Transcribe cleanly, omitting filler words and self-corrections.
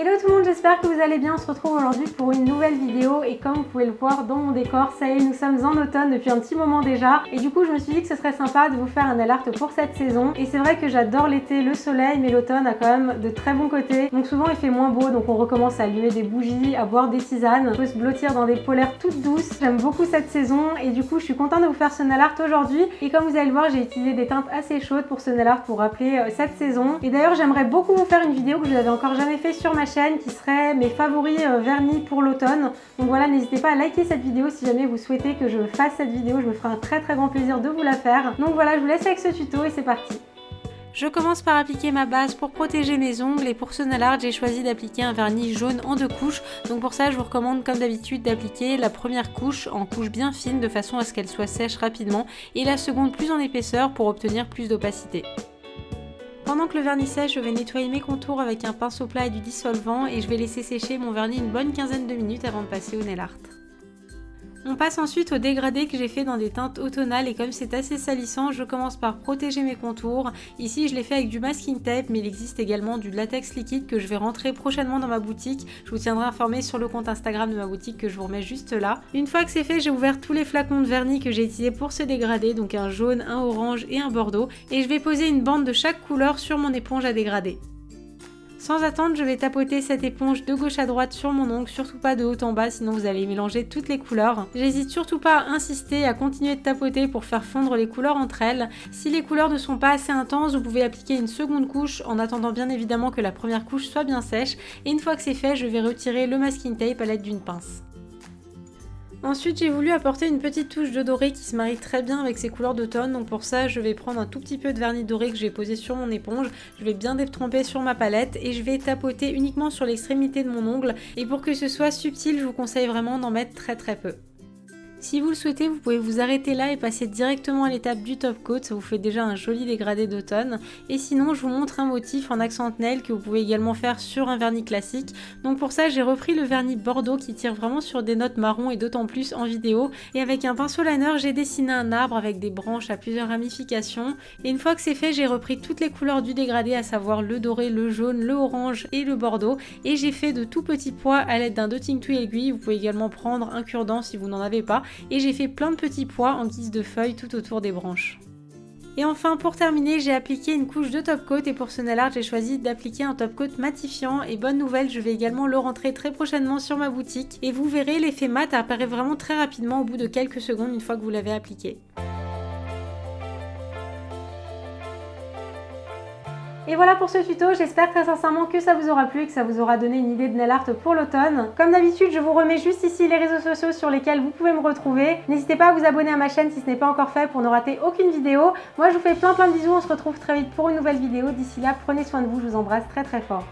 Hello tout le monde, j'espère que vous allez bien. On se retrouve aujourd'hui pour une nouvelle vidéo et comme vous pouvez le voir dans mon décor, ça y est, nous sommes en automne depuis un petit moment déjà et du coup je me suis dit que ce serait sympa de vous faire un alerte pour cette saison. Et c'est vrai que j'adore l'été, le soleil, mais l'automne a quand même de très bons côtés. Donc souvent il fait moins beau, donc on recommence à allumer des bougies, à boire des tisanes, on peut se blottir dans des polaires toutes douces. J'aime beaucoup cette saison et du coup je suis contente de vous faire ce alerte aujourd'hui. Et comme vous allez le voir, j'ai utilisé des teintes assez chaudes pour ce alerte pour rappeler cette saison. Et d'ailleurs j'aimerais beaucoup vous faire une vidéo que je n'avais encore jamais fait sur ma chaîne qui serait mes favoris vernis pour l'automne. Donc voilà, n'hésitez pas à liker cette vidéo si jamais vous souhaitez que je fasse cette vidéo, je me ferai un très grand plaisir de vous la faire. Donc voilà, je vous laisse avec ce tuto et c'est parti. Je commence par appliquer ma base pour protéger mes ongles et pour ce nail art j'ai choisi d'appliquer un vernis jaune en 2 couches. Donc pour ça je vous recommande comme d'habitude d'appliquer la première couche en couche bien fine de façon à ce qu'elle soit sèche rapidement et la seconde plus en épaisseur pour obtenir plus d'opacité. Pendant que le vernis sèche, je vais nettoyer mes contours avec un pinceau plat et du dissolvant et je vais laisser sécher mon vernis une bonne quinzaine de minutes avant de passer au nail art. On passe ensuite au dégradé que j'ai fait dans des teintes automnales et comme c'est assez salissant, je commence par protéger mes contours. Ici je l'ai fait avec du masking tape mais il existe également du latex liquide que je vais rentrer prochainement dans ma boutique. Je vous tiendrai informé sur le compte Instagram de ma boutique que je vous remets juste là. Une fois que c'est fait, j'ai ouvert tous les flacons de vernis que j'ai utilisés pour ce dégradé, donc un jaune, un orange et un bordeaux. Et je vais poser une bande de chaque couleur sur mon éponge à dégrader. Sans attendre, je vais tapoter cette éponge de gauche à droite sur mon ongle, surtout pas de haut en bas, sinon vous allez mélanger toutes les couleurs. J'hésite surtout pas à insister, à continuer de tapoter pour faire fondre les couleurs entre elles. Si les couleurs ne sont pas assez intenses, vous pouvez appliquer une seconde couche en attendant bien évidemment que la première couche soit bien sèche. Et une fois que c'est fait, je vais retirer le masking tape à l'aide d'une pince. Ensuite, j'ai voulu apporter une petite touche de doré qui se marie très bien avec ces couleurs d'automne. Donc pour ça, je vais prendre un tout petit peu de vernis doré que j'ai posé sur mon éponge. Je vais bien détremper sur ma palette et je vais tapoter uniquement sur l'extrémité de mon ongle. Et pour que ce soit subtil, je vous conseille vraiment d'en mettre très peu. Si vous le souhaitez, vous pouvez vous arrêter là et passer directement à l'étape du top coat, ça vous fait déjà un joli dégradé d'automne. Et sinon, je vous montre un motif en accent nail que vous pouvez également faire sur un vernis classique. Donc pour ça, j'ai repris le vernis bordeaux qui tire vraiment sur des notes marron et d'autant plus en vidéo. Et avec un pinceau liner, j'ai dessiné un arbre avec des branches à plusieurs ramifications. Et une fois que c'est fait, j'ai repris toutes les couleurs du dégradé, à savoir le doré, le jaune, le orange et le bordeaux. Et j'ai fait de tout petits pois à l'aide d'un dotting tool aiguille. Vous pouvez également prendre un cure-dent si vous n'en avez pas. Et j'ai fait plein de petits pois en guise de feuilles tout autour des branches. Et enfin pour terminer, j'ai appliqué une couche de top coat et pour ce nail art j'ai choisi d'appliquer un top coat matifiant et bonne nouvelle, je vais également le rentrer très prochainement sur ma boutique et vous verrez l'effet mat apparaît vraiment très rapidement au bout de quelques secondes une fois que vous l'avez appliqué. Et voilà pour ce tuto, j'espère très sincèrement que ça vous aura plu et que ça vous aura donné une idée de nail art pour l'automne. Comme d'habitude, je vous remets juste ici les réseaux sociaux sur lesquels vous pouvez me retrouver. N'hésitez pas à vous abonner à ma chaîne si ce n'est pas encore fait pour ne rater aucune vidéo. Moi je vous fais plein de bisous, on se retrouve très vite pour une nouvelle vidéo. D'ici là, prenez soin de vous, je vous embrasse très fort.